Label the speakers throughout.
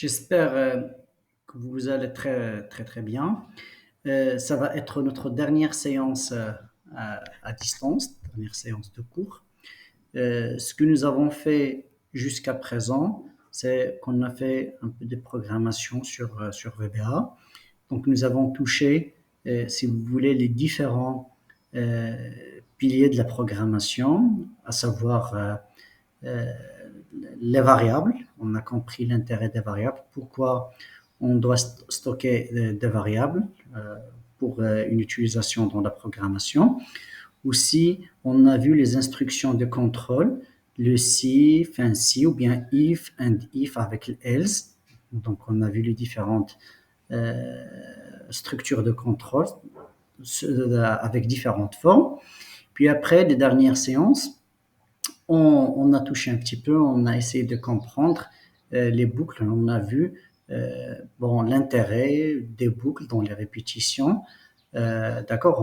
Speaker 1: J'espère que vous allez très très très bien. Ça va être notre dernière séance à distance, dernière séance de cours. Ce que nous avons fait jusqu'à présent, c'est qu'on a fait un peu de programmation sur VBA. Donc nous avons touché, si vous voulez, les différents euh, piliers de la programmation, à savoir euh, les variables. On a compris l'intérêt des variables, pourquoi on doit stocker des variables pour une utilisation dans la programmation. Aussi, on a vu les instructions de contrôle, le si, fin si, ou bien if and if avec le else. Donc, on a vu les différentes euh, structures de contrôle avec différentes formes. Puis après, les dernières séances, on a touché un petit peu, on a essayé de comprendre les boucles. On a vu bon, l'intérêt des boucles dans les répétitions. D'accord,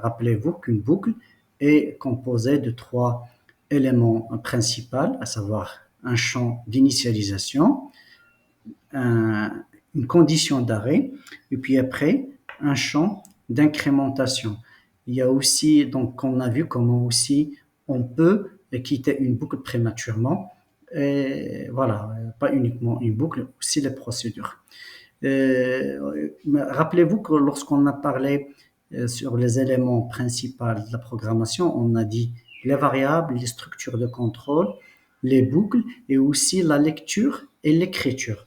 Speaker 1: rappelez-vous qu'une boucle est composée de trois éléments principaux, à savoir un champ d'initialisation, une condition d'arrêt, et puis après un champ d'incrémentation. Il y a aussi, donc on a vu comment aussi on peut quitter une boucle prématurément. Et voilà, pas uniquement une boucle, aussi les procédures. Rappelez-vous que lorsqu'on a parlé sur les éléments principaux de la programmation, on a dit les variables, les structures de contrôle, les boucles et aussi la lecture et l'écriture.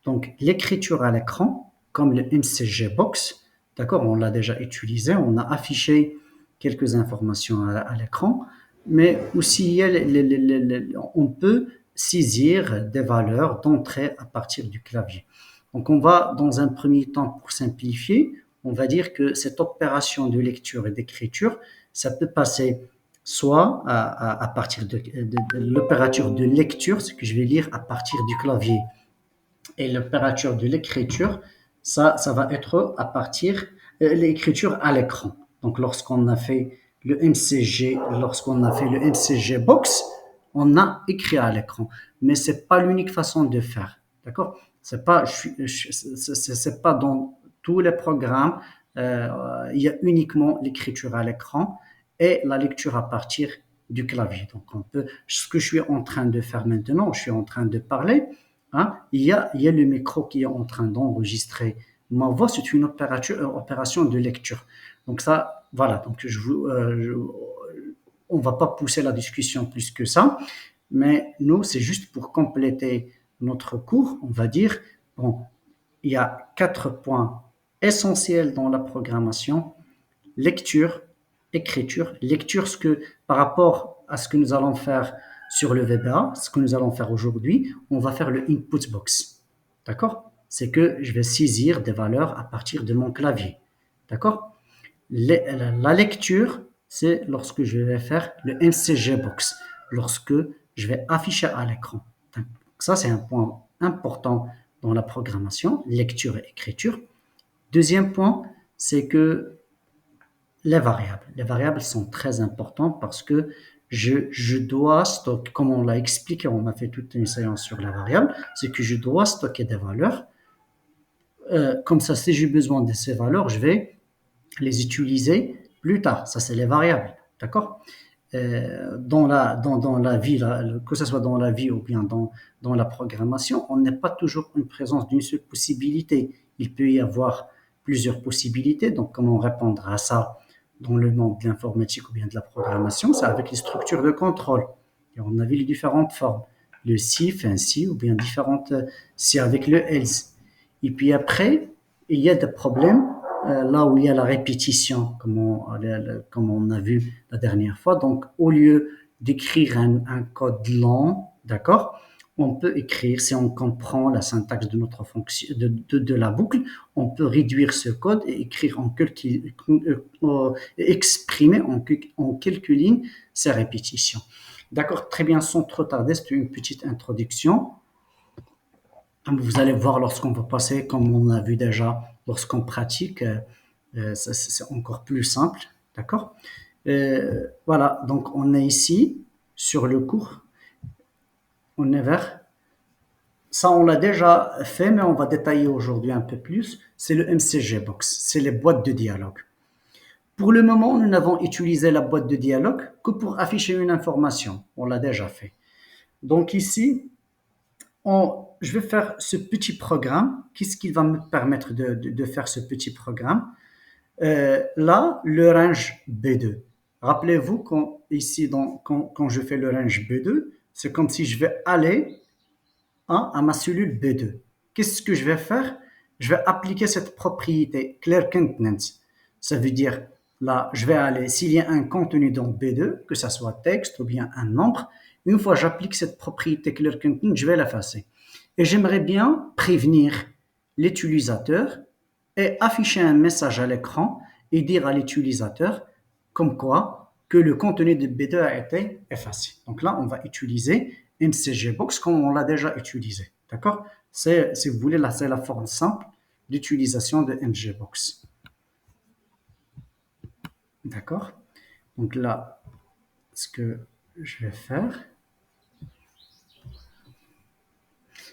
Speaker 1: Donc l'écriture à l'écran, comme le MCG Box, d'accord, on l'a déjà utilisé, on a affiché quelques informations à l'écran, mais aussi on peut saisir des valeurs d'entrée à partir du clavier. Donc on va, dans un premier temps, pour simplifier, on va dire que cette opération de lecture et d'écriture, ça peut passer soit à partir de l'opérature de lecture, ce que je vais lire à partir du clavier, et l'opérature de l'écriture, ça va être à partir de l'écriture à l'écran. Donc lorsqu'on a fait le MCG, lorsqu'on a fait le MCG Box, on a écrit à l'écran. Mais c'est pas l'unique façon de faire. D'accord? C'est pas, c'est pas dans tous les programmes, il y a uniquement l'écriture à l'écran et la lecture à partir du clavier. Donc on peut, ce que je suis en train de faire maintenant, je suis en train de parler, hein, il y a le micro qui est en train d'enregistrer ma voix, c'est une opération de lecture. Donc ça, voilà, donc on ne va pas pousser la discussion plus que ça, mais nous, c'est juste pour compléter notre cours, on va dire, bon, il y a 4 points essentiels dans la programmation: lecture, écriture, lecture, par rapport à ce que nous allons faire sur le VBA, ce que nous allons faire aujourd'hui, on va faire le input box. D'accord? C'est que je vais saisir des valeurs à partir de mon clavier. D'accord? La lecture, c'est lorsque je vais faire le MCG box, lorsque je vais afficher à l'écran. Donc, ça, c'est un point important dans la programmation, lecture et écriture. Deuxième point, c'est que les variables. Les variables sont très importantes parce que je dois stocker, comme on l'a expliqué, on a fait toute une séance sur la variable, c'est que je dois stocker des valeurs. Comme ça, si j'ai besoin de ces valeurs, je vais les utiliser plus tard. Ça, c'est les variables. D'accord? Dans la vie, que ce soit dans la vie ou bien dans la programmation, on n'est pas toujours en présence d'une seule possibilité. Il peut y avoir plusieurs possibilités. Donc, comment répondre à ça dans le monde de l'informatique ou bien de la programmation? C'est avec les structures de contrôle. Et on a vu les différentes formes. Le si, fin si, ou bien différentes, si avec le else. Et puis après, il y a des problèmes là où il y a la répétition, comme on a vu la dernière fois. Donc, au lieu d'écrire un code long, d'accord, on peut écrire, si on comprend la syntaxe de notre fonction, de la boucle, on peut réduire ce code et écrire exprimer en quelques lignes ces répétitions. D'accord, très bien, sans trop tarder, c'est une petite introduction. Vous allez voir lorsqu'on va passer, comme on a vu déjà, lorsqu'on pratique, c'est encore plus simple, d'accord? Voilà, donc on est ici sur le cours, on est vers Ça, on l'a déjà fait, mais on va détailler aujourd'hui un peu plus. C'est le MCG Box, c'est les boîtes de dialogue. Pour le moment, nous n'avons utilisé la boîte de dialogue que pour afficher une information. On l'a déjà fait. Donc ici, je vais faire ce petit programme. Qu'est-ce qui va me permettre de faire ce petit programme? Là, le range B2. Rappelez-vous ici, quand je fais le range B2, c'est comme si je vais aller à ma cellule B2. Qu'est-ce que je vais faire? Je vais appliquer cette propriété clear content. Ça veut dire, là, je vais aller, s'il y a un contenu dans B2, que ce soit texte ou bien un nombre, une fois que j'applique cette propriété clear content, je vais l'effacer. Et j'aimerais bien prévenir l'utilisateur et afficher un message à l'écran et dire à l'utilisateur comme quoi que le contenu de B2 a été effacé. Donc là, on va utiliser MCG Box comme on l'a déjà utilisé. D'accord? Si vous voulez, là, c'est la forme simple d'utilisation de MG Box. D'accord? Donc là, ce que je vais faire.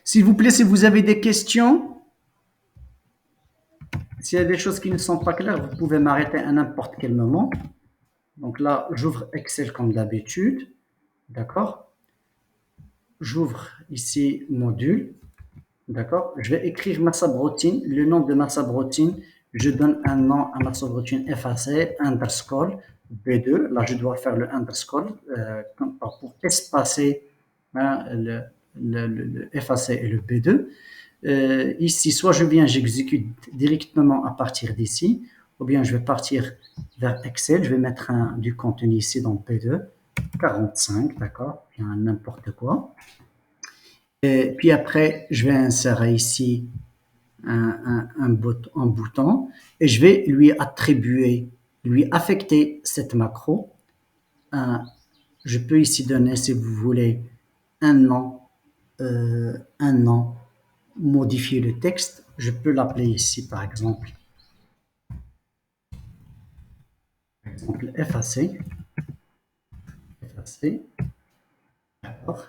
Speaker 1: S'il vous plaît, si vous avez des questions, s'il y a des choses qui ne sont pas claires, vous pouvez m'arrêter à n'importe quel moment. Donc là, j'ouvre Excel comme d'habitude. D'accord? J'ouvre ici module. D'accord? Je vais écrire ma subroutine, le nom de ma subroutine. Je donne un nom à ma subroutine effacée, underscore B2. Là, je dois faire le underscore pour espacer hein, le effacé et le B2. Ici, soit j'exécute directement à partir d'ici, ou bien je vais partir vers Excel. Je vais mettre du contenu ici dans P2, 45, d'accord? Bien n'importe quoi. Et puis après, je vais insérer ici un bouton et je vais lui affecter cette macro. Je peux ici donner, si vous voulez, un nom, modifier le texte. Je peux l'appeler ici, par exemple effacer. Effacer. D'accord.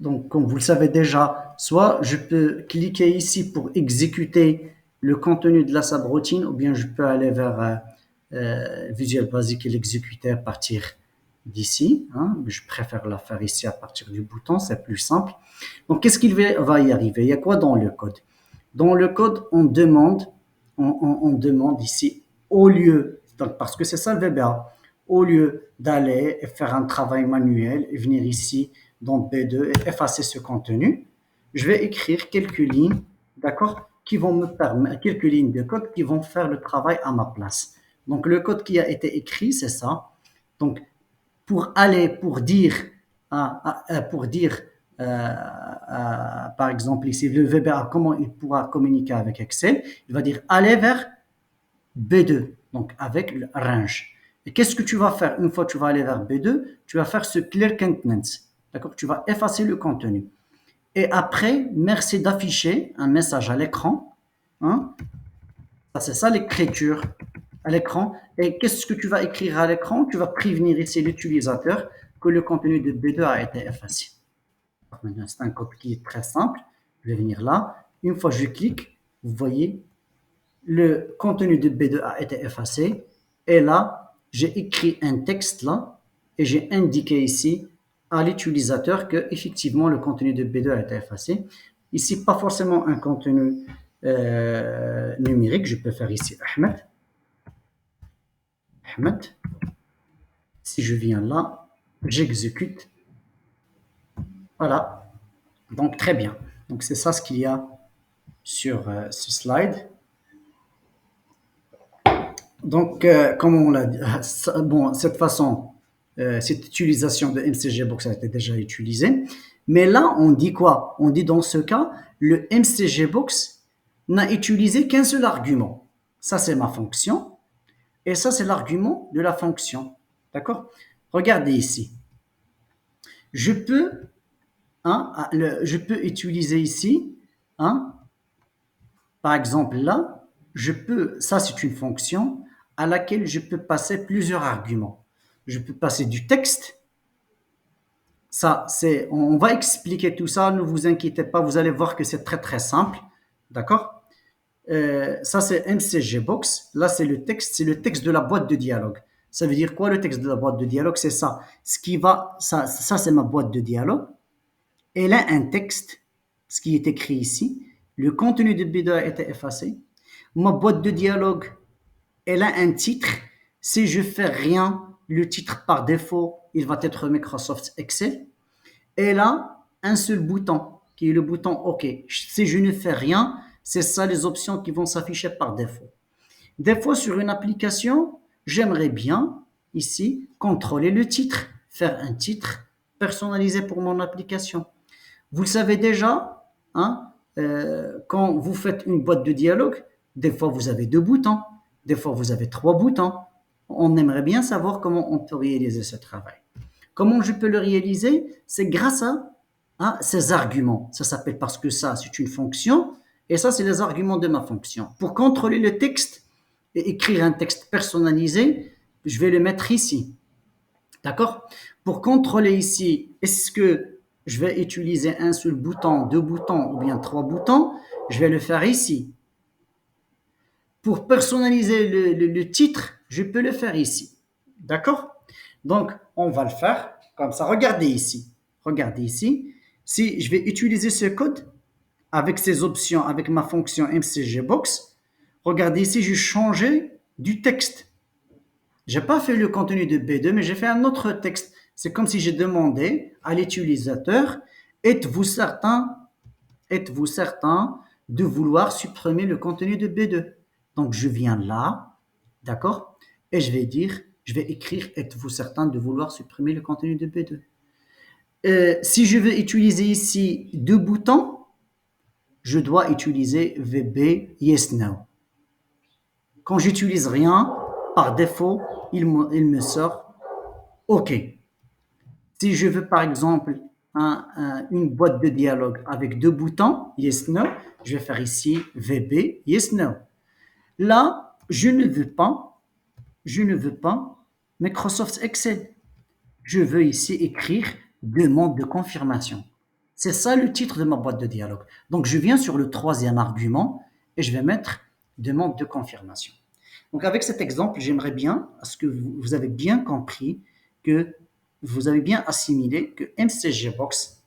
Speaker 1: Donc, comme vous le savez déjà, soit je peux cliquer ici pour exécuter le contenu de la subroutine, ou bien je peux aller vers Visual Basic et l'exécuter à partir d'ici. Hein. Je préfère la faire ici à partir du bouton, c'est plus simple. Donc, qu'est-ce qu'il va y arriver? Il y a quoi dans le code? Dans le code, on demande ici, au lieu, donc parce que c'est ça le VBA, au lieu d'aller et faire un travail manuel et venir ici dans B2 et effacer ce contenu, je vais écrire quelques lignes, d'accord, qui vont me permettre, quelques lignes de code qui vont faire le travail à ma place. Donc le code qui a été écrit, c'est ça. Donc pour dire, par exemple ici, le VBA, comment il pourra communiquer avec Excel, il va dire aller vers B2, donc avec le range. Et qu'est-ce que tu vas faire une fois que tu vas aller vers B2? Tu vas faire ce clear content. D'accord? Tu vas effacer le contenu. Et après, merci d'afficher un message à l'écran. Hein? C'est ça l'écriture à l'écran. Et qu'est-ce que tu vas écrire à l'écran? Tu vas prévenir ici l'utilisateur que le contenu de B2 a été effacé. C'est un code qui est très simple. Je vais venir là. Une fois que je clique, vous voyez, le contenu de B2 a été effacé. Et là, j'ai écrit un texte là et j'ai indiqué ici à l'utilisateur que effectivement le contenu de B2 a été effacé. Ici, pas forcément un contenu numérique. Je peux faire ici Ahmed. Ahmed. Si je viens là, j'exécute. Voilà. Donc très bien. Donc c'est ça ce qu'il y a sur ce slide. Donc, comme on l'a dit, bon, cette façon, cette utilisation de MCG Box a été déjà utilisée. Mais là, on dit quoi? On dit dans ce cas, le MCG Box n'a utilisé qu'un seul argument. Ça, c'est ma fonction. Et ça, c'est l'argument de la fonction. D'accord? Regardez ici. Je peux, je peux utiliser ici, hein, par exemple là, ça c'est une fonction à laquelle je peux passer plusieurs arguments. Je peux passer du texte, Ça, on va expliquer tout ça, ne vous inquiétez pas, vous allez voir que c'est très très simple. D'accord? Ça, c'est MCG Box. Là, c'est le texte de la boîte de dialogue. Ça veut dire quoi le texte de la boîte de dialogue? C'est ça. Ça c'est ma boîte de dialogue. Elle a un texte, ce qui est écrit ici. Le contenu de BD a été effacé. Ma boîte de dialogue, elle a un titre. Si je fais rien, le titre par défaut, il va être Microsoft Excel. Elle a un seul bouton, qui est le bouton OK. Si je ne fais rien, c'est ça les options qui vont s'afficher par défaut. Des fois, sur une application, j'aimerais bien, ici, contrôler le titre, faire un titre personnalisé pour mon application. Vous le savez déjà, hein, quand vous faites une boîte de dialogue, des fois vous avez 2 boutons, des fois vous avez 3 boutons. On aimerait bien savoir comment on peut réaliser ce travail. Comment je peux le réaliser? C'est grâce à ces arguments. Ça s'appelle parce que ça, c'est une fonction, et ça, c'est les arguments de ma fonction. Pour contrôler le texte et écrire un texte personnalisé, je vais le mettre ici. D'accord? Pour contrôler ici, est-ce que je vais utiliser un seul bouton, 2 boutons ou bien 3 boutons? Je vais le faire ici. Pour personnaliser le titre, je peux le faire ici. D'accord? Donc, on va le faire comme ça. Regardez ici. Regardez ici. Si je vais utiliser ce code avec ces options, avec ma fonction MCGBox, regardez ici, j'ai changé du texte. J'ai pas fait le contenu de B2, mais j'ai fait un autre texte. C'est comme si j'ai demandé à l'utilisateur, êtes-vous certain de vouloir supprimer le contenu de B2? Donc, je viens là, d'accord? Et je vais écrire, êtes-vous certain de vouloir supprimer le contenu de B2? Si je veux utiliser ici 2 boutons, je dois utiliser VB Yes No. Quand j'utilise rien, par défaut, il me sort OK. Si je veux par exemple une boîte de dialogue avec 2 boutons, Yes No, je vais faire ici VB Yes No. Là, je ne veux pas Microsoft Excel. Je veux ici écrire demande de confirmation. C'est ça le titre de ma boîte de dialogue. Donc, je viens sur le 3e argument et je vais mettre demande de confirmation. Donc, avec cet exemple, j'aimerais bien, parce que vous avez bien compris, que vous avez bien assimilé que MCGBox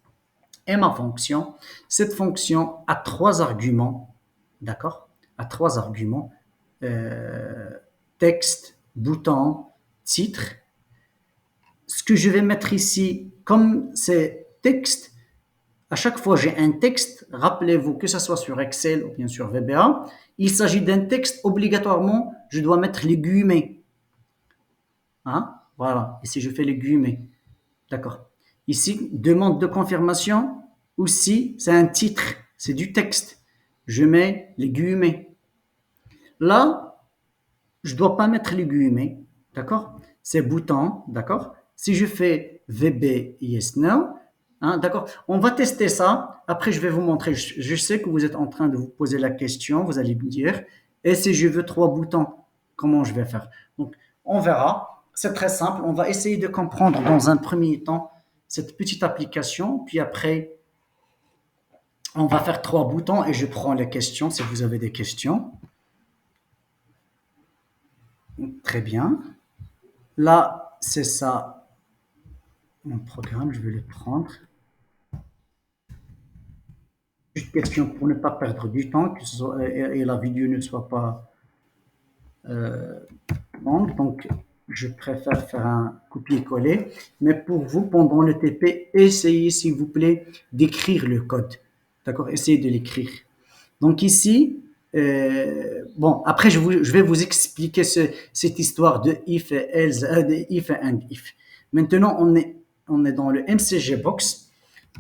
Speaker 1: est ma fonction. Cette fonction a 3 arguments, d'accord? A 3 arguments, euh, texte, bouton, titre. Ce que je vais mettre ici, comme c'est texte, à chaque fois j'ai un texte, rappelez-vous que ce soit sur Excel ou bien sur VBA, il s'agit d'un texte, obligatoirement, je dois mettre les guillemets. Hein? Voilà, ici je fais les guillemets. D'accord. Ici, demande de confirmation, aussi, c'est un titre, c'est du texte. Je mets les guillemets. Là, je ne dois pas mettre les guillemets, d'accord? C'est bouton, d'accord? Si je fais VB Yes No, hein, d'accord? On va tester ça. Après, je vais vous montrer. Je sais que vous êtes en train de vous poser la question. Vous allez me dire, et si je veux 3 boutons, comment je vais faire? Donc, on verra. C'est très simple. On va essayer de comprendre dans un premier temps cette petite application. Puis après, on va faire 3 boutons et je prends les questions si vous avez des questions. Très bien. Là, c'est ça, mon programme, je vais le prendre. Juste question pour ne pas perdre du temps et la vidéo ne soit pas longue. Donc, je préfère faire un copier-coller. Mais pour vous, pendant le TP, essayez, s'il vous plaît, d'écrire le code. D'accord? Essayez de l'écrire. Donc ici, bon, après, je vais vous expliquer cette histoire de if et else, de if and if. Maintenant, on est dans le MCGBox.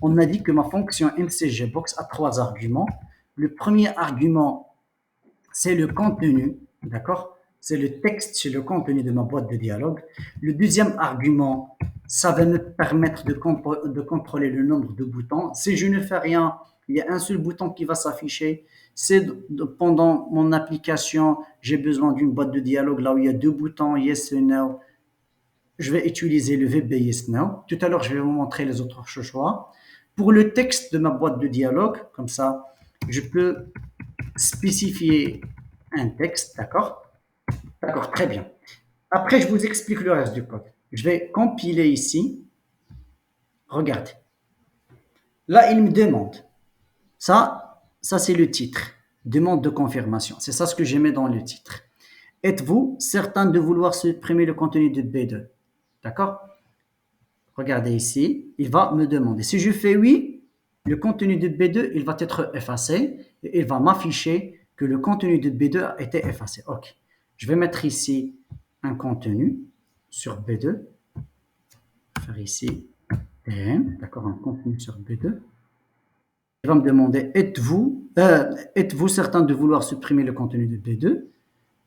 Speaker 1: On a dit que ma fonction MCGBox a 3 arguments. Le premier argument, c'est le contenu, d'accord? C'est le texte, c'est le contenu de ma boîte de dialogue. Le deuxième argument, ça va me permettre de contrôler le nombre de boutons. Si je ne fais rien, il y a un seul bouton qui va s'afficher. C'est pendant mon application, j'ai besoin d'une boîte de dialogue là où il y a 2 boutons, yes ou no. je vais utiliser le VB Yes Now. Tout à l'heure, je vais vous montrer les autres choix. Pour le texte de ma boîte de dialogue, comme ça, je peux spécifier un texte, d'accord? D'accord, très bien. Après, je vous explique le reste du code. Je vais compiler ici. Regardez. Là, il me demande. Ça c'est le titre. Demande de confirmation. C'est ça ce que j'ai mis dans le titre. Êtes-vous certain de vouloir supprimer le contenu de B2? D'accord? Regardez ici. Il va me demander. Si je fais oui, le contenu de B2, il va être effacé et il va m'afficher que le contenu de B2 a été effacé. OK. Je vais mettre ici un contenu sur B2. Faire ici TM. D'accord? Un contenu sur B2. Il va me demander êtes-vous certain de vouloir supprimer le contenu de B2?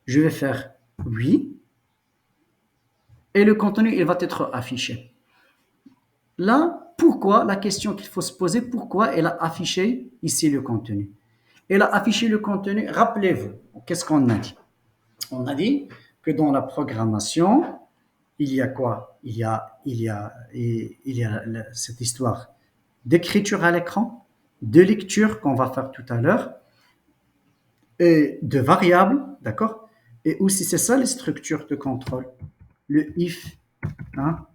Speaker 1: Je vais faire oui. Et le contenu, il va être affiché. Là, pourquoi, la question qu'il faut se poser, pourquoi elle a affiché ici le contenu? Elle a affiché le contenu, rappelez-vous, qu'est-ce qu'on a dit? On a dit que dans la programmation, il y a quoi? Il y a cette histoire d'écriture à l'écran, de lecture qu'on va faire tout à l'heure, et de variables, d'accord? Et aussi, c'est ça les structures de contrôle. Le if, hein,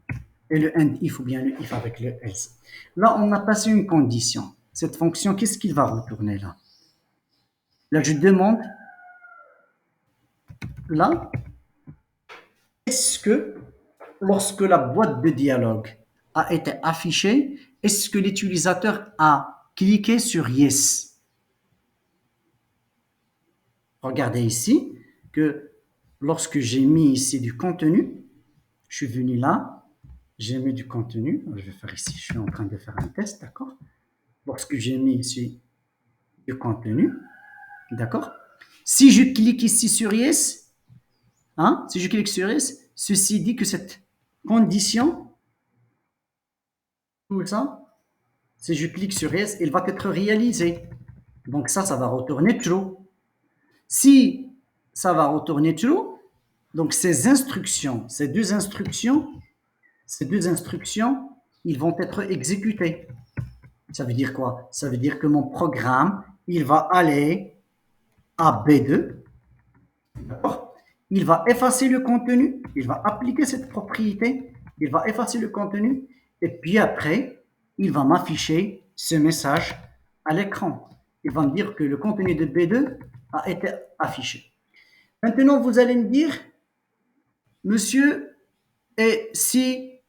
Speaker 1: et le end if ou bien le if avec le else. Là, on a passé une condition. Cette fonction, qu'est-ce qu'il va retourner là? Là, je demande, là, est-ce que lorsque la boîte de dialogue a été affichée, est-ce que l'utilisateur a cliqué sur yes? Regardez ici que lorsque j'ai mis ici du contenu, je suis venu là, j'ai mis du contenu. Je vais faire ici, je suis en train de faire un test, d'accord? Lorsque j'ai mis ici du contenu, d'accord? Si je clique ici sur Yes, hein, si je clique sur Yes, ceci dit que cette condition, tout ça, si je clique sur Yes, il va être réalisé. Donc ça va retourner True. Si ça va retourner True, donc ces deux instructions, ils vont être exécutées. Ça veut dire quoi? Ça veut dire que mon programme, il va aller à B2, d'accord? Il va effacer le contenu, il va appliquer cette propriété, il va effacer le contenu, et puis après, il va m'afficher ce message à l'écran. Il va me dire que le contenu de B2 a été affiché. Maintenant, vous allez me dire, monsieur, et si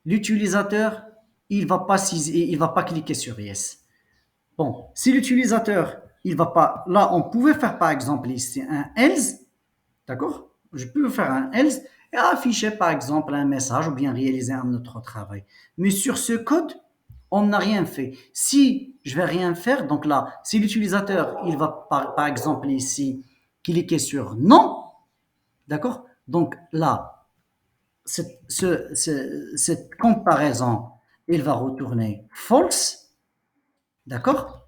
Speaker 1: l'utilisateur, il va pas cliquer sur Yes. Bon, si l'utilisateur, il va pas, là, on pouvait faire par exemple ici un else, d'accord? Je peux faire un else et afficher par exemple un message ou bien réaliser un autre travail. Mais sur ce code, on n'a rien fait. Si je vais rien faire, donc là, si l'utilisateur, il va par exemple ici cliquer sur non, d'accord? Donc là, cette comparaison, il va retourner false, d'accord?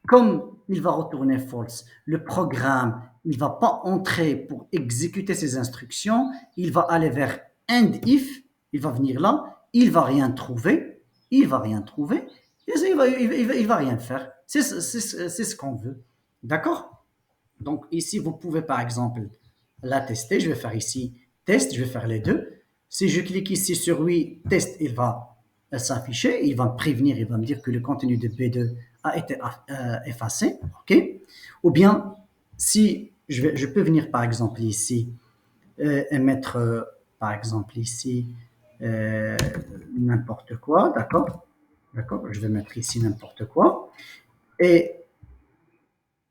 Speaker 1: Comme il va retourner false, le programme, il ne va pas entrer pour exécuter ses instructions, il va aller vers end if, il va venir là, il va rien trouver, il va rien trouver, et il va rien faire. C'est ce qu'on veut. D'accord? Donc ici, vous pouvez par exemple la tester. Je vais faire ici test, je vais faire les deux. Si je clique ici sur oui, test, il va s'afficher, il va me prévenir, il va me dire que le contenu de B2 a été effacé. OK? Ou bien, si je peux venir par exemple ici et mettre par exemple ici euh, n'importe quoi, d'accord? D'accord? Je vais mettre ici n'importe quoi. Et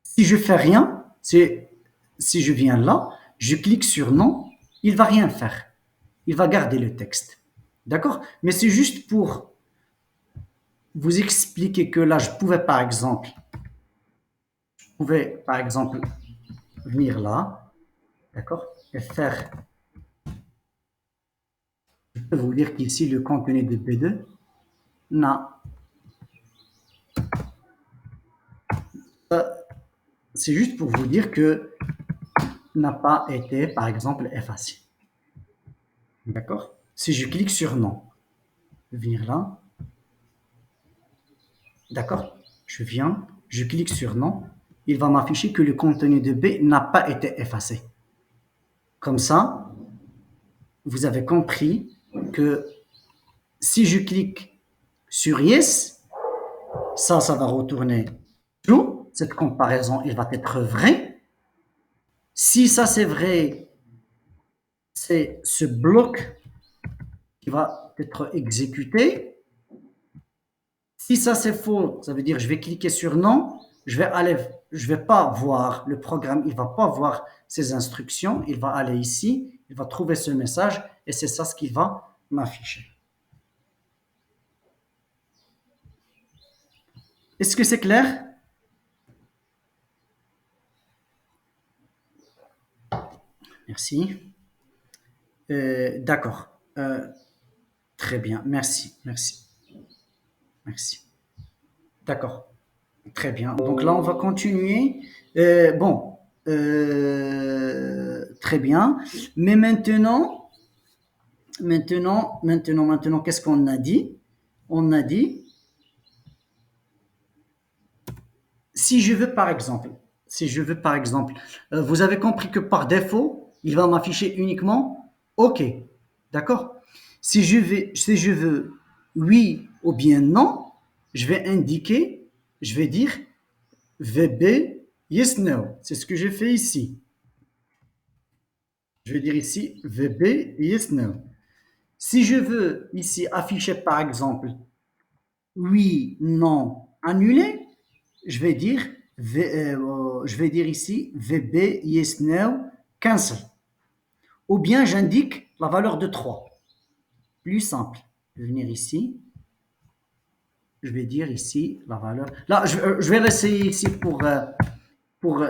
Speaker 1: si je fais rien, si je viens là, je clique sur non, il va rien faire. Il va garder le texte. D'accord? Mais c'est juste pour vous expliquer que là, je pouvais par exemple venir là, d'accord? Et faire, je peux vous dire qu'ici, le contenu de B2 n'a, c'est juste pour vous dire que n'a pas été, par exemple, effacé. D'accord? Si je clique sur non, je vais venir là, d'accord? Je viens, je clique sur non, il va m'afficher que le contenu de B n'a pas été effacé. Comme ça, vous avez compris que si je clique sur yes, ça va retourner true. Cette comparaison, elle va être vraie. Si ça c'est vrai, c'est ce bloc qui va être exécuté. Si ça c'est faux, ça veut dire je vais cliquer sur non, je vais pas voir le programme, il va pas voir ces instructions, il va aller ici, il va trouver ce message et c'est ça ce qu'il va m'afficher. Est-ce que c'est clair? Merci. D'accord. Très bien. Merci. Merci. Merci. D'accord. Très bien. Donc là, on va continuer. Bon. Très bien. Mais maintenant, qu'est-ce qu'on a dit? On a dit, si je veux par exemple, vous avez compris que par défaut, il va m'afficher uniquement OK. D'accord? Si je veux oui ou bien non, je vais indiquer, je vais dire VB yes no. C'est ce que j'ai fait ici. Je vais dire ici VB yes no. Si je veux ici afficher par exemple oui, non, annulé, je vais dire, je vais dire ici VB yes no cancel. Ou bien j'indique la valeur de 3. Plus simple. Je vais venir ici. Je vais dire ici la valeur. Là, je vais l'essayer ici pour, pour,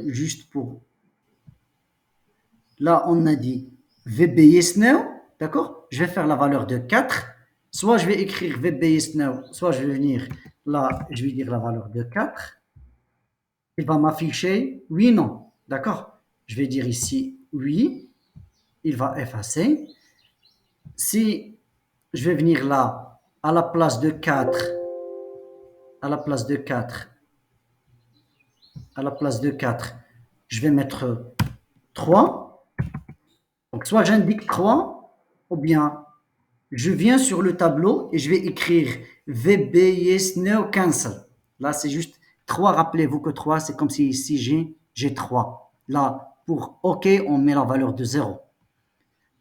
Speaker 1: juste pour. Là, on a dit VB yes no. D'accord? Je vais faire la valeur de 4. Soit je vais écrire VB yes no, soit je vais venir là, je vais dire la valeur de 4. Il va m'afficher oui, non. D'accord? Je vais dire ici oui. Il va effacer. Si je vais venir là, à la place de 4, à la place de 4, à la place de 4, je vais mettre 3. Donc, soit j'indique 3, ou bien je viens sur le tableau et je vais écrire VB yes no cancel. Là, c'est juste 3. Rappelez-vous que 3, c'est comme si ici j'ai 3. Là, pour OK, on met la valeur de 0.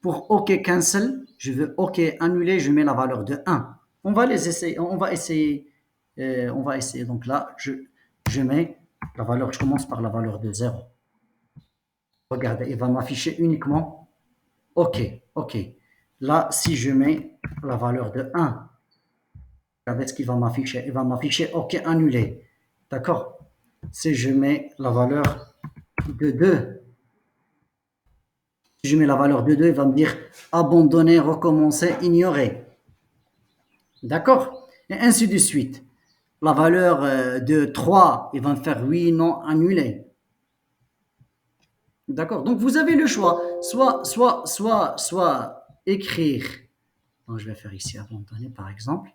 Speaker 1: Pour OK cancel, je veux OK annuler, je mets la valeur de 1. On va essayer. On va essayer. Donc là, je mets la valeur, je commence par la valeur de 0. Regardez, il va m'afficher uniquement OK, OK. Là, si je mets la valeur de 1, regardez ce qu'il va m'afficher. Il va m'afficher OK annulé. D'accord? Si je mets la valeur de 2, si je mets la valeur de 2, il va me dire abandonner, recommencer, ignorer. D'accord? Et ainsi de suite. La valeur de 3, il va me faire oui, non, annulé. D'accord? Donc vous avez le choix. Soit écrire. Donc, je vais faire ici abandonner par exemple.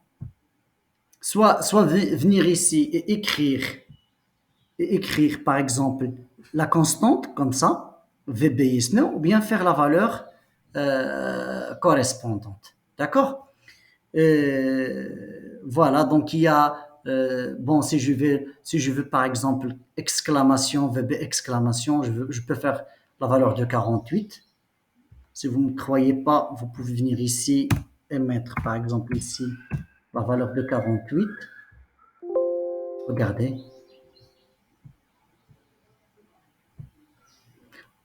Speaker 1: Soit venir ici et écrire par exemple la constante comme ça, VB is no, ou bien faire la valeur correspondante. D'accord? Voilà, donc il y a, bon, si je veux par exemple exclamation, VB exclamation, je peux faire la valeur de 48. Si vous ne croyez pas, vous pouvez venir ici et mettre par exemple ici la valeur de 48. Regardez.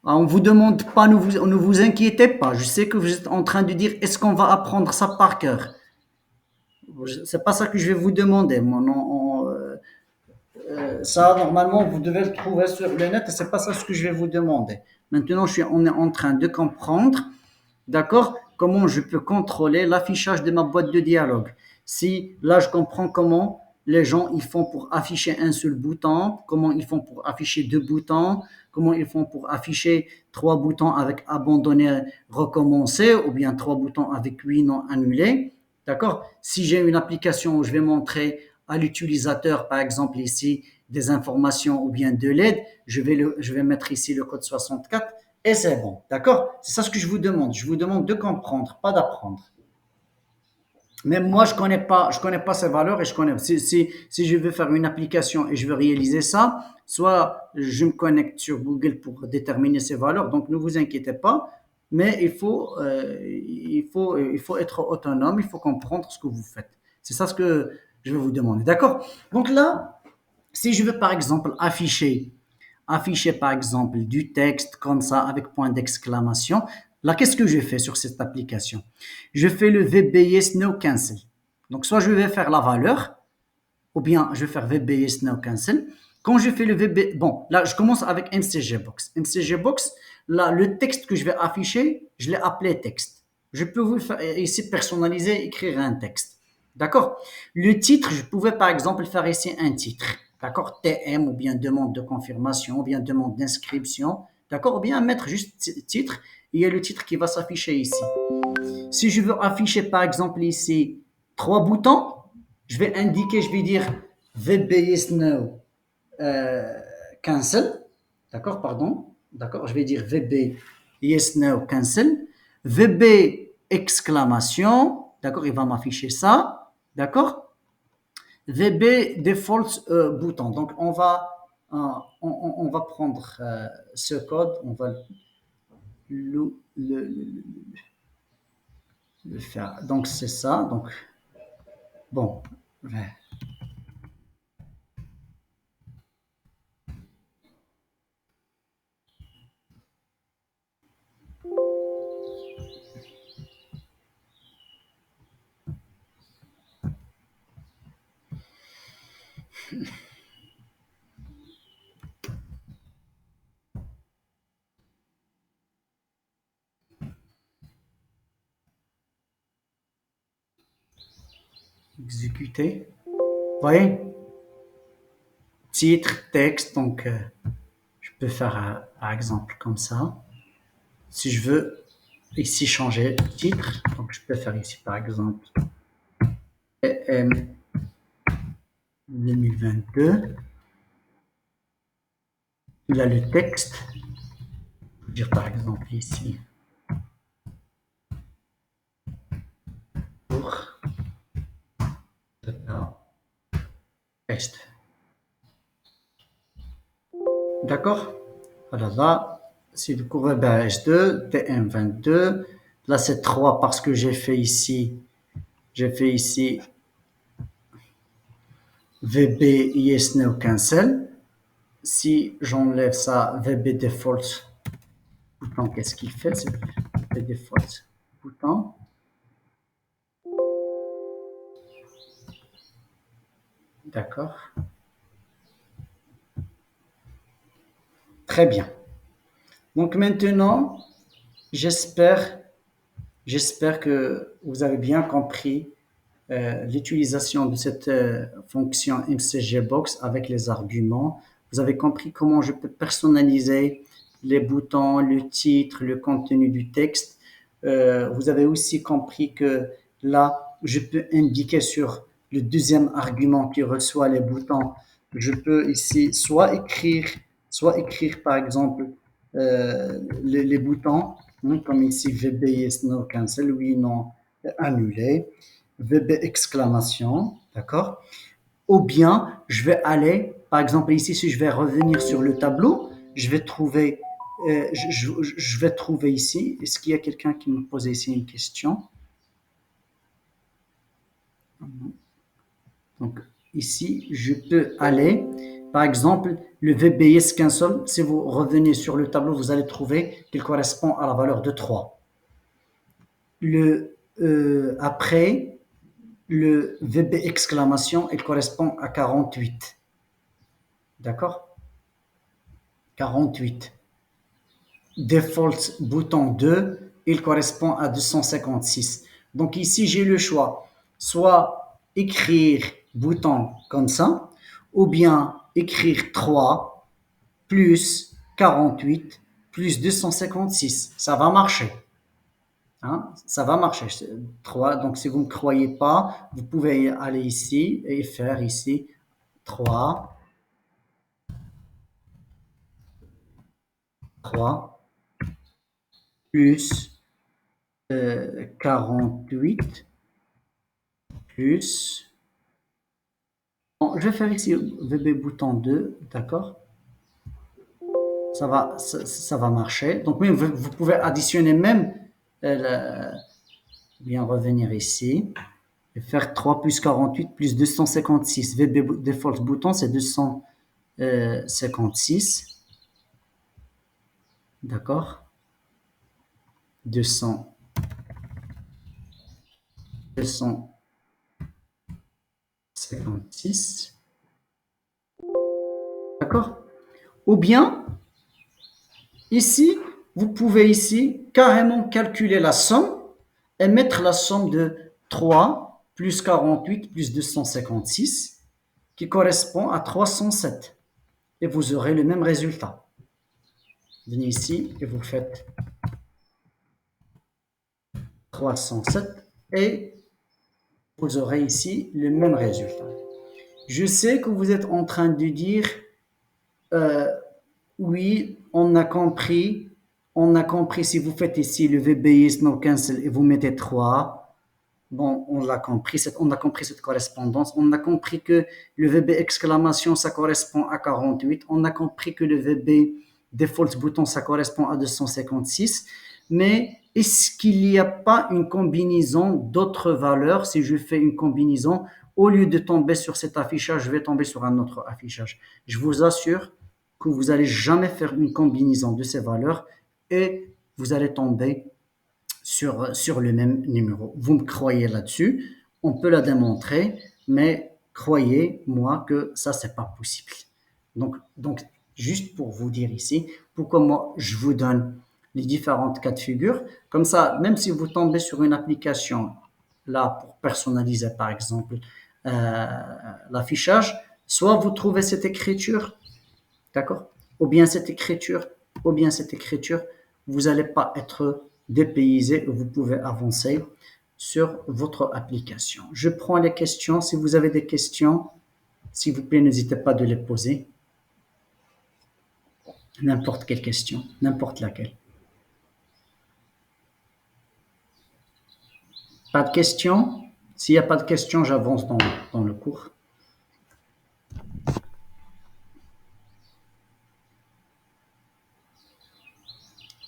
Speaker 1: On ne vous demande pas, ne vous inquiétez pas. Je sais que vous êtes en train de dire, est-ce qu'on va apprendre ça par cœur? C'est pas ça que je vais vous demander. Ça, normalement, vous devez le trouver sur le net et c'est pas ça ce que je vais vous demander. Maintenant, on est en train de comprendre, d'accord, comment je peux contrôler l'affichage de ma boîte de dialogue. Si là, je comprends comment les gens ils font pour afficher un seul bouton, comment ils font pour afficher deux boutons, comment ils font pour afficher trois boutons avec abandonner, recommencer, ou bien trois boutons avec oui, non, annuler. D'accord? Si j'ai une application où je vais montrer à l'utilisateur, par exemple ici, des informations ou bien de l'aide, je vais mettre ici le code 64 et c'est bon. D'accord? C'est ça ce que je vous demande. Je vous demande de comprendre, pas d'apprendre. Même moi, je connais pas ces valeurs et je connais. Si je veux faire une application et je veux réaliser ça, soit je me connecte sur Google pour déterminer ces valeurs. Donc, ne vous inquiétez pas. Mais il faut être autonome. Il faut comprendre ce que vous faites. C'est ça ce que je vais vous demander. D'accord? Donc là, si je veux par exemple afficher par exemple du texte comme ça avec point d'exclamation, là qu'est-ce que je fais sur cette application? Je fais le VBS No Cancel. Donc soit je vais faire la valeur, ou bien je vais faire VBS No Cancel. Quand je fais le VB, bon, là je commence avec MCG Box. MCG Box, là le texte que je vais afficher, je l'ai appelé texte. Je peux vous faire ici personnaliser, écrire un texte. D'accord? Le titre, je pouvais par exemple faire ici un titre. D'accord? TM ou bien demande de confirmation, ou bien demande d'inscription. D'accord? Ou bien mettre juste titre. Il y a le titre qui va s'afficher ici. Si je veux afficher par exemple ici trois boutons, je vais indiquer, je vais dire VBS Now Cancel. D'accord, pardon. D'accord, je vais dire VB Yes Now Cancel. VB exclamation. D'accord, il va m'afficher ça. D'accord. VB default bouton. Donc on va prendre ce code, on va le faire. Donc c'est ça. Donc bon. Ouais. Exécuter. Vous voyez? Titre, texte. Donc je peux faire par exemple comme ça. Si je veux ici changer titre, donc je peux faire ici par exemple EM 2022. Il a le texte. Je peux dire par exemple ici pour test. D'accord? Voilà, là, c'est le courrier BH2, TM22. Là, c'est 3 parce que j'ai fait ici VB Yes No Cancel. Si j'enlève ça, VB Default, bouton, qu'est-ce qu'il fait? C'est VB Default, bouton. D'accord. Très bien. Donc maintenant, j'espère, j'espère que vous avez bien compris l'utilisation de cette fonction MCG Box avec les arguments. Vous avez compris comment je peux personnaliser les boutons, le titre, le contenu du texte. Vous avez aussi compris que là, je peux indiquer sur le deuxième argument qui reçoit les boutons, je peux ici soit écrire par exemple les boutons, hein, comme ici VB yes no cancel, oui, non, annuler. VB exclamation, d'accord? Ou bien, je vais aller, par exemple ici, si je vais revenir sur le tableau, je vais trouver, je vais trouver ici, est-ce qu'il y a quelqu'un qui me pose ici une question? Donc ici, je peux aller, par exemple, le VBS cancel, si vous revenez sur le tableau, vous allez trouver qu'il correspond à la valeur de 3. Après, le VB exclamation, il correspond à 48. D'accord? 48. Default bouton 2, il correspond à 256. Donc ici, j'ai le choix. Soit écrire bouton comme ça, ou bien écrire 3 plus 48 plus 256. Ça va marcher. Hein, ça va marcher. 3. Donc, si vous ne croyez pas, vous pouvez aller ici et faire ici 3, 3 plus 48 plus. Bon, je vais faire ici VB bouton 2, d'accord? Ça va marcher. Donc, oui, vous pouvez additionner même, bien revenir ici et faire 3 plus 48 plus 256. VB default bouton, c'est 256. D'accord? 200, 256. D'accord? Ou bien, ici, vous pouvez ici carrément calculer la somme et mettre la somme de 3 plus 48 plus 256 qui correspond à 307. Et vous aurez le même résultat. Venez ici et vous faites 307 et vous aurez ici le même résultat. Je sais que vous êtes en train de dire euh, oui, on a compris si vous faites ici le VBIS no cancel et vous mettez 3. Bon, on l'a compris, on a compris cette correspondance. On a compris que le VB exclamation, ça correspond à 48. On a compris que le VB default bouton, ça correspond à 256. Mais est-ce qu'il n'y a pas une combinaison d'autres valeurs? Si je fais une combinaison, au lieu de tomber sur cet affichage, je vais tomber sur un autre affichage. Je vous assure que vous n'allez jamais faire une combinaison de ces valeurs et vous allez tomber sur le même numéro. Vous me croyez là-dessus, on peut la démontrer, mais croyez-moi que ça, c'est pas possible. Donc, juste pour vous dire ici, pourquoi moi, je vous donne les différentes cas de figure, comme ça, même si vous tombez sur une application, là, pour personnaliser, par exemple, l'affichage, soit vous trouvez cette écriture, d'accord? Ou bien cette écriture, ou bien cette écriture, vous n'allez pas être dépaysé, vous pouvez avancer sur votre application. Je prends les questions. Si vous avez des questions, s'il vous plaît, n'hésitez pas de les poser. N'importe quelle question, n'importe laquelle. Pas de questions? S'il n'y a pas de questions, j'avance dans le cours.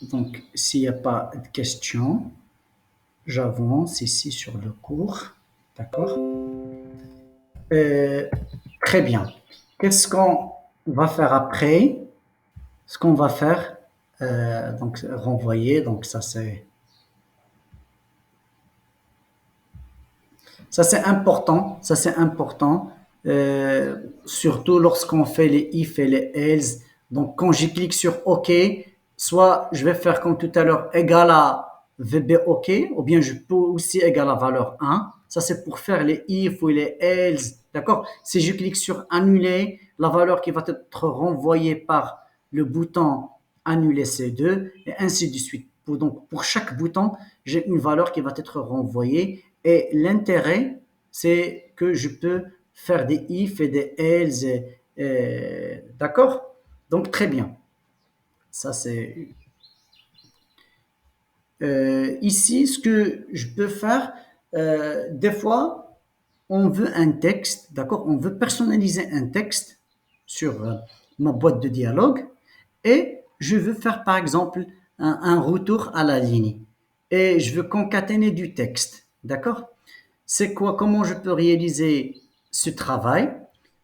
Speaker 1: Donc, s'il n'y a pas de questions, j'avance ici sur le cours. D'accord? Très bien. Qu'est-ce qu'on va faire après? Ce qu'on va faire, donc renvoyer, donc ça c'est important, ça c'est important, surtout lorsqu'on fait les if et les else. Donc quand je clique sur OK, soit je vais faire comme tout à l'heure égal à VB OK, ou bien je peux aussi égal à valeur 1. Ça c'est pour faire les if ou les else, d'accord? Si je clique sur annuler, la valeur qui va être renvoyée par le bouton annuler C2 et ainsi de suite. Donc pour chaque bouton, j'ai une valeur qui va être renvoyée et l'intérêt, c'est que je peux faire des if et des else. D'accord? Donc, très bien. Ça, c'est. Ici, ce que je peux faire, des fois, on veut un texte, d'accord? On veut personnaliser un texte sur ma boîte de dialogue et je veux faire, par exemple, un retour à la ligne et je veux concaténer du texte, d'accord? C'est quoi, comment je peux réaliser ce travail?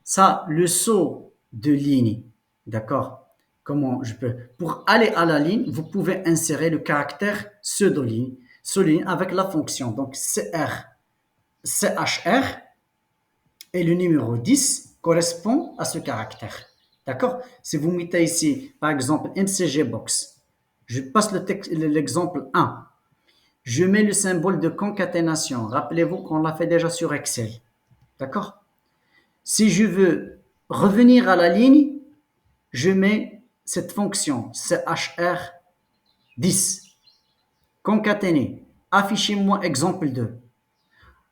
Speaker 1: Ça, le saut de ligne, d'accord? Comment je peux? Pour aller à la ligne, vous pouvez insérer le caractère pseudo-ligne avec la fonction. Donc, CHR et le numéro 10 correspond à ce caractère. D'accord? Si vous mettez ici, par exemple, MCG box, je passe l'exemple 1. Je mets le symbole de concaténation. Rappelez-vous qu'on l'a fait déjà sur Excel. D'accord? Si je veux revenir à la ligne, je mets cette fonction chr10, concaténer, affichez-moi exemple 2.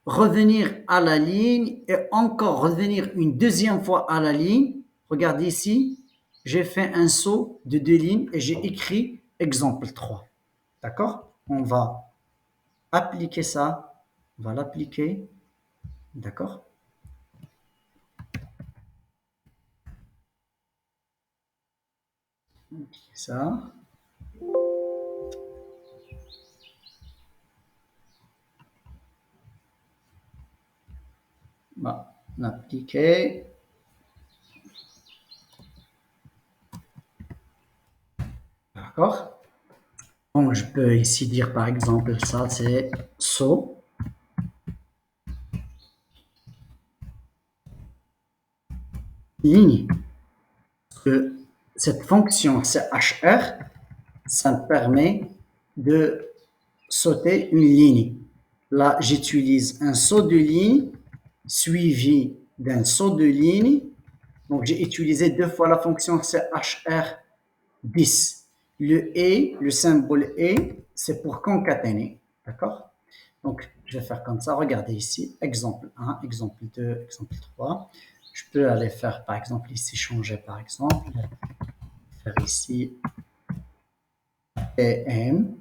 Speaker 1: Revenir à la ligne et encore revenir une deuxième fois à la ligne. Regardez ici, j'ai fait un saut de 2 lignes et j'ai écrit exemple 3. D'accord? On va appliquer ça. On va l'appliquer. D'accord? Ça. On va l'appliquer. D'accord? Donc, je peux ici dire par exemple, ça c'est saut. Ligne. Que cette fonction CHR, ça me permet de sauter une ligne. Là, j'utilise un saut de ligne suivi d'un saut de ligne. Donc, j'ai utilisé 2 fois la fonction CHR10. Le symbole et, c'est pour concaténer. D'accord? Donc, je vais faire comme ça. Regardez ici, exemple 1, exemple 2, exemple 3. Je peux aller faire, par exemple, ici, changer, par exemple, faire ici TM.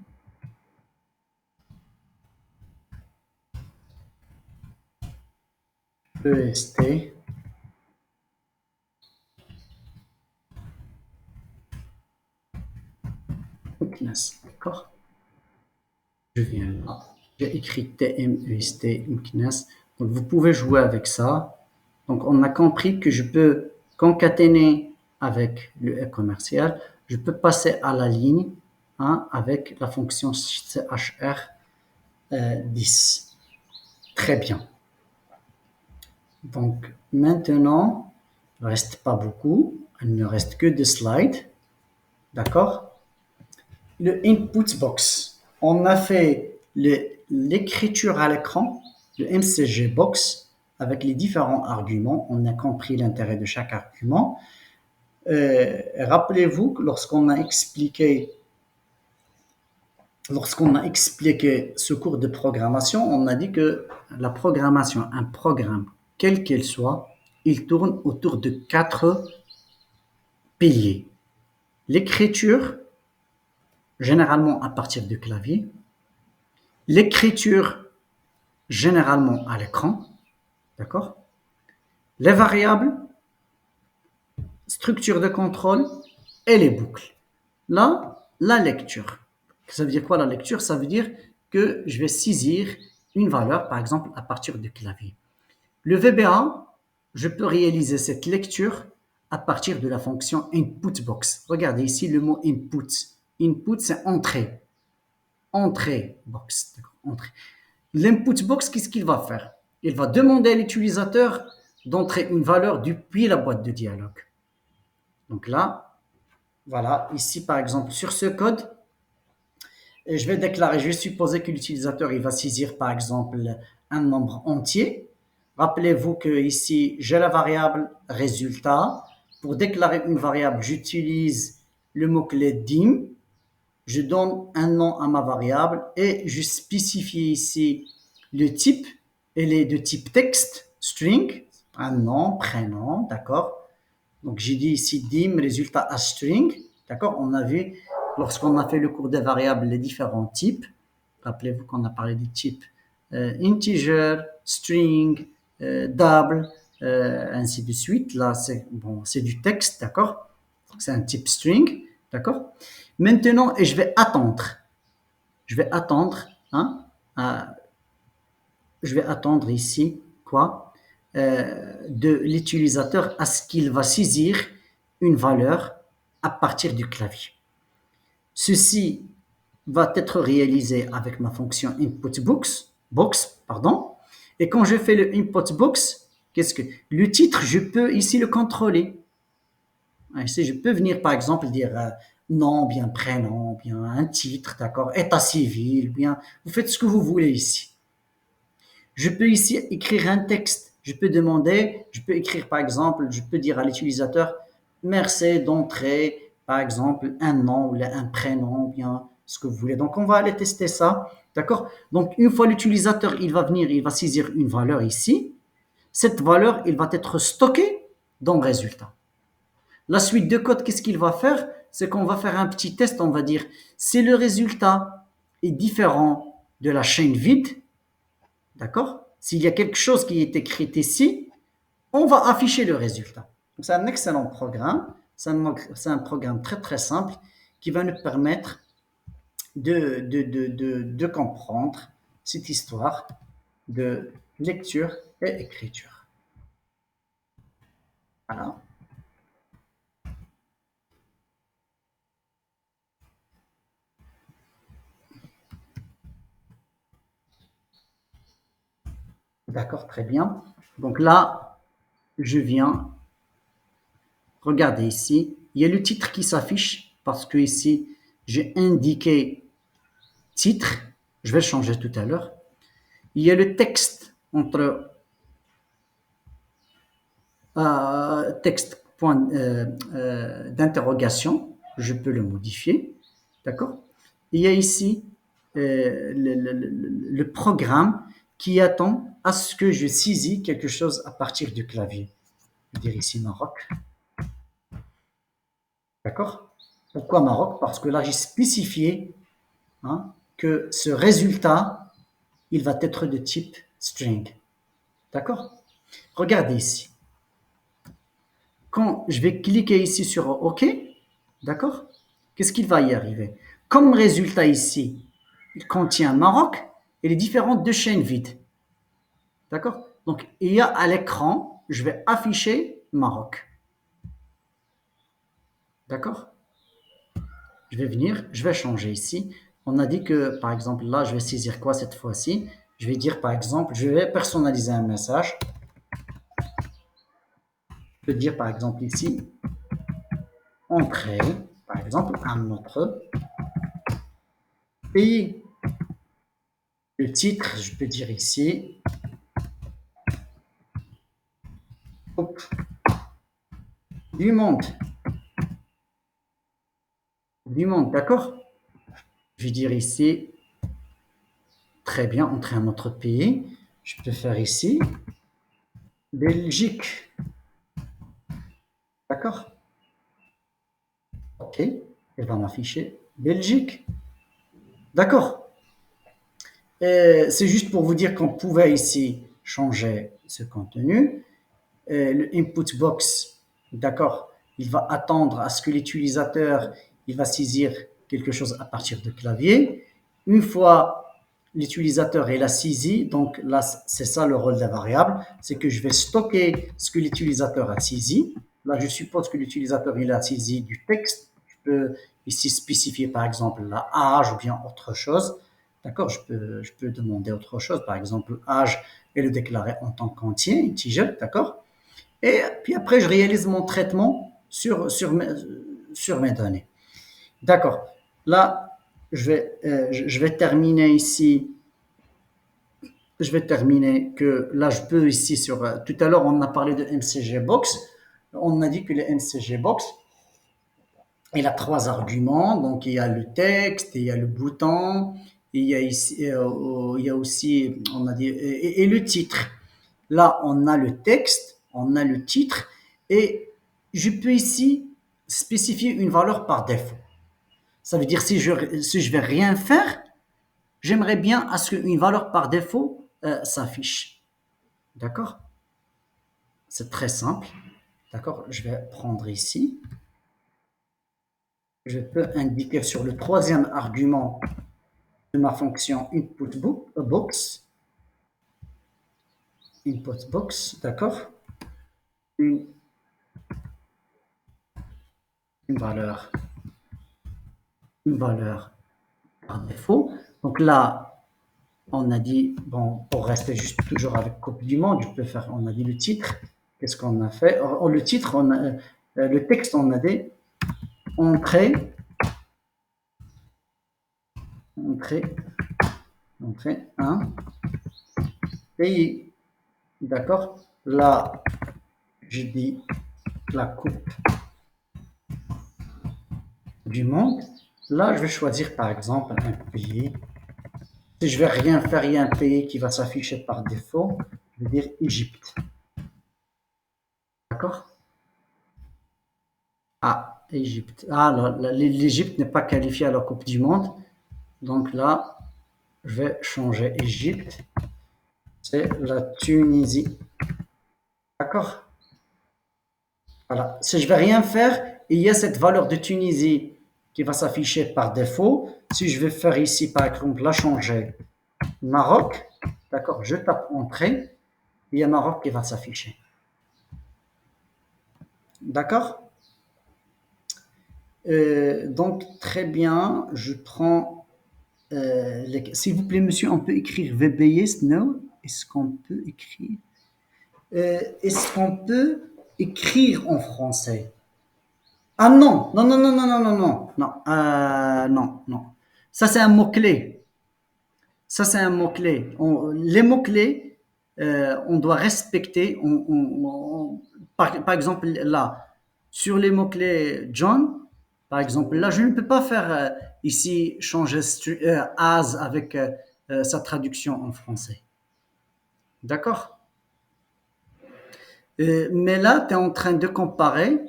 Speaker 1: EST. D'accord? Je viens là. J'ai écrit TMEST, donc vous pouvez jouer avec ça. Donc on a compris que je peux concaténer avec le commercial. Je peux passer à la ligne avec la fonction CHR10. Très bien. Donc maintenant, il ne reste pas beaucoup. Il ne reste que 2 slides. D'accord? Le input box. On a fait l'écriture à l'écran, le MCG box, avec les différents arguments. On a compris l'intérêt de chaque argument. Rappelez-vous que lorsqu'on a expliqué ce cours de programmation, on a dit que la programmation, un programme, quel qu'il soit, il tourne autour de 4 piliers. L'écriture, généralement à partir du clavier. L'écriture, généralement à l'écran. D'accord? Les variables, structure de contrôle et les boucles. Là, la lecture. Ça veut dire quoi la lecture? Ça veut dire que je vais saisir une valeur, par exemple, à partir du clavier. Le VBA, je peux réaliser cette lecture à partir de la fonction input box. Regardez ici le mot input. Input, c'est entrée. Entrée box. Entrée. L'input box, qu'est-ce qu'il va faire? Il va demander à l'utilisateur d'entrer une valeur depuis la boîte de dialogue. Donc là, voilà, ici par exemple, sur ce code, je vais déclarer, je vais supposer que l'utilisateur il va saisir par exemple un nombre entier. Rappelez-vous que ici, j'ai la variable résultat. Pour déclarer une variable, j'utilise le mot-clé dim. Je donne un nom à ma variable et je spécifie ici le type. Elle est de type texte, string, un nom, prénom, d'accord. Donc j'ai dit ici dim, résultat à string, d'accord. On a vu, lorsqu'on a fait le cours des variables, les différents types. Rappelez-vous qu'on a parlé des types integer, string, double, ainsi de suite. Là, c'est du texte, d'accord. C'est un type string, d'accord. Maintenant, je vais attendre. Je vais attendre, je vais attendre ici, quoi, de l'utilisateur à ce qu'il va saisir une valeur à partir du clavier. Ceci va être réalisé avec ma fonction box, et quand je fais le input box, qu'est-ce que le titre, je peux ici le contrôler. Ici, je peux venir par exemple dire nom, bien prénom, bien un titre, d'accord, état civil, bien, vous faites ce que vous voulez ici. Je peux ici écrire un texte. Je peux demander, je peux écrire par exemple, je peux dire à l'utilisateur, merci d'entrer par exemple un nom ou un prénom, ou bien ce que vous voulez. Donc on va aller tester ça, d'accord? Donc une fois l'utilisateur, il va venir, il va saisir une valeur ici. Cette valeur, il va être stockée dans le résultat. La suite de code, qu'est-ce qu'il va faire? C'est qu'on va faire un petit test, on va dire, si le résultat est différent de la chaîne vide, d'accord? S'il y a quelque chose qui est écrit ici, on va afficher le résultat. C'est un excellent programme, c'est un programme très très simple qui va nous permettre de comprendre cette histoire de lecture et écriture. Voilà. D'accord, très bien. Donc là, je viens regarder ici. Il y a le titre qui s'affiche parce que ici, j'ai indiqué titre. Je vais le changer tout à l'heure. Il y a le texte entre texte point d'interrogation. Je peux le modifier. D'accord. Il y a ici le programme qui attend à ce que je saisis quelque chose à partir du clavier. Je vais dire ici Maroc. D'accord. Pourquoi Maroc? Parce que là, j'ai spécifié que ce résultat, il va être de type string. D'accord. Regardez ici. Quand je vais cliquer ici sur OK, d'accord, qu'est-ce qu'il va y arriver? Comme résultat ici, il contient Maroc et les différentes deux chaînes vides. D'accord. Donc, il y a à l'écran, je vais afficher Maroc. D'accord. Je vais venir, je vais changer ici. On a dit que, par exemple, là, je vais saisir quoi cette fois-ci? Je vais dire, par exemple, je vais personnaliser un message. Je peux dire, par exemple, ici, entrée, par exemple, un autre pays. Le titre, je peux dire ici, Coupe du monde. Du monde, d'accord? Je vais dire ici, très bien, entrer un autre pays. Je peux faire ici, Belgique. D'accord? OK. Elle va m'afficher Belgique. D'accord. C'est juste pour vous dire qu'on pouvait ici changer ce contenu. Le input box, d'accord, il va attendre à ce que l'utilisateur il va saisir quelque chose à partir de clavier. Une fois l'utilisateur il a saisi, donc là c'est ça le rôle de la variable, c'est que je vais stocker ce que l'utilisateur a saisi. Là je suppose que l'utilisateur il a saisi du texte. Je peux ici spécifier par exemple la âge ou bien autre chose. D'accord, je peux demander autre chose, par exemple âge et le déclarer en tant qu'entier, integer, d'accord. Et puis après, je réalise mon traitement sur mes données. D'accord. Là, je vais terminer ici. Je vais terminer que là, je peux ici sur. Tout à l'heure, on a parlé de MCG Box. On a dit que le MCG Box, il a trois arguments. Donc, il y a le texte, il y a le bouton, il y a, ici, il y a aussi, on a dit, et le titre. Là, on a le texte, on a le titre, et je peux ici spécifier une valeur par défaut. Ça veut dire si je vais rien faire, j'aimerais bien à ce qu'une valeur par défaut s'affiche. D'accord. C'est très simple. D'accord. Je vais prendre ici. Je peux indiquer sur le troisième argument de ma fonction box. Input box, d'accord. Une, une valeur. Une valeur par défaut. Donc là, on a dit, bon, pour rester juste toujours avec Coupe du Monde, je peux faire, on a dit le titre. Qu'est-ce qu'on a fait? Le titre, le texte, on a dit entrée, entrée, entrée, un pays. D'accord? là, je dis la Coupe du Monde. Là, je vais choisir par exemple un pays. Si je vais rien faire, il y a un pays qui va s'afficher par défaut. Je vais dire Égypte. D'accord? Ah, Égypte. Ah, l'Égypte n'est pas qualifiée à la Coupe du Monde. Donc là, je vais changer Égypte. C'est la Tunisie. D'accord? Voilà. Si je ne vais rien faire, il y a cette valeur de Tunisie qui va s'afficher par défaut. Si je vais faire ici, par exemple, la changer Maroc, d'accord, je tape Entrée, il y a Maroc qui va s'afficher. D'accord? Donc, très bien, je prends. S'il vous plaît, monsieur, on peut écrire VBS? Non? Est-ce qu'on peut écrire? Est-ce qu'on peut écrire en français? Ah non, non, non, non, non, non, non, non, non, non, non. Ça, c'est un mot-clé. Ça, c'est un mot-clé. Les mots-clés, on doit respecter. Par exemple, là, sur les mots-clés John, par exemple, là, je ne peux pas faire ici changer as avec sa traduction en français. D'accord? Mais là, tu es en train de comparer,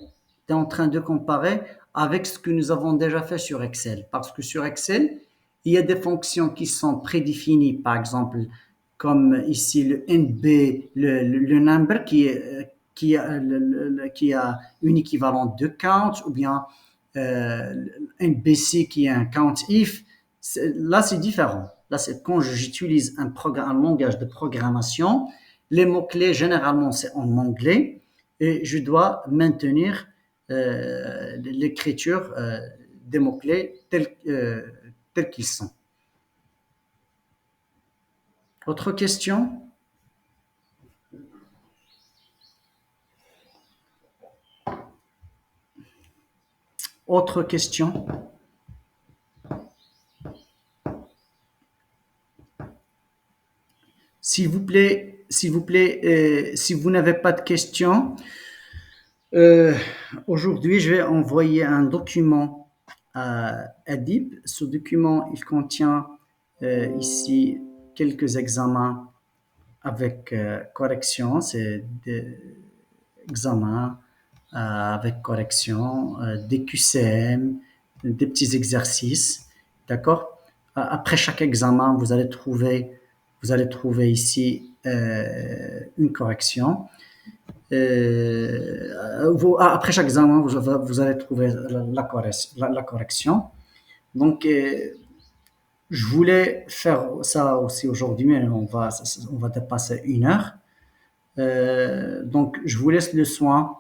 Speaker 1: tu es en train de comparer avec ce que nous avons déjà fait sur Excel. Parce que sur Excel, il y a des fonctions qui sont prédéfinies, par exemple, comme ici le NB, le number qui a une équivalent de count, ou bien NBC qui est un count if. Là, c'est différent. Là, c'est quand j'utilise un langage de programmation, les mots-clés, généralement, c'est en anglais et je dois maintenir l'écriture des mots-clés tels qu'ils sont. Autre question? Autre question? S'il vous plaît, si vous n'avez pas de questions, aujourd'hui, je vais envoyer un document à Adib. Ce document, il contient ici quelques examens avec correction. C'est des examens avec correction, des QCM, des petits exercices. D'accord? Après chaque examen, vous allez trouver ici une correction. Après chaque examen, vous allez trouver la correction. Donc, je voulais faire ça aussi aujourd'hui, mais on va dépasser 1 heure. Donc, je vous laisse le soin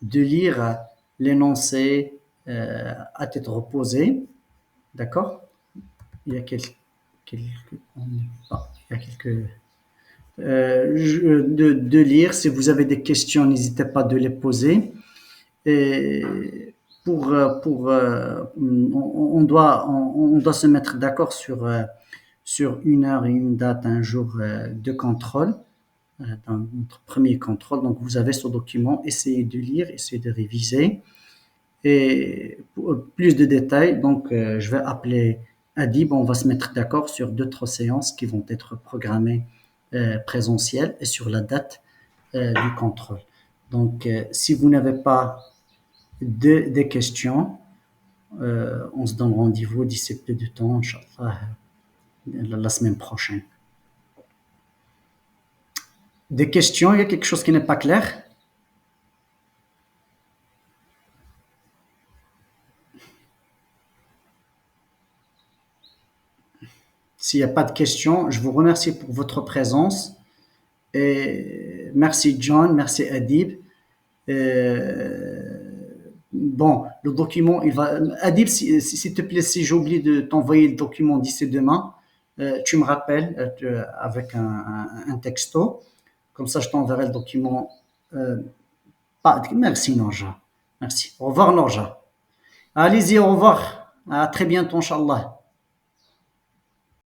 Speaker 1: de lire l'énoncé à tête reposée. D'accord? Il y a quelques de lire. Si vous avez des questions, n'hésitez pas de les poser. Et on doit se mettre d'accord sur 1 heure et une date, un jour de contrôle, dans notre premier contrôle. Donc, vous avez ce document, essayez de lire, essayez de réviser. Et pour plus de détails, donc, je vais appeler Adib, on va se mettre d'accord sur d'autres séances qui vont être programmées présentielles et sur la date du contrôle. Donc, si vous n'avez pas des questions, on se donne rendez-vous d'ici peu de temps, Inch'Allah, la semaine prochaine. Des questions? Il y a quelque chose qui n'est pas clair? S'il n'y a pas de questions, je vous remercie pour votre présence. Et merci John, merci Adib. Bon, le document, il va. Adib, s'il te plaît, si j'oublie de t'envoyer le document d'ici demain, tu me rappelles avec un texto. Comme ça, je t'enverrai le document. Merci, Norja. Merci. Au revoir, Norja. Allez-y, au revoir. À très bientôt, Inch'Allah.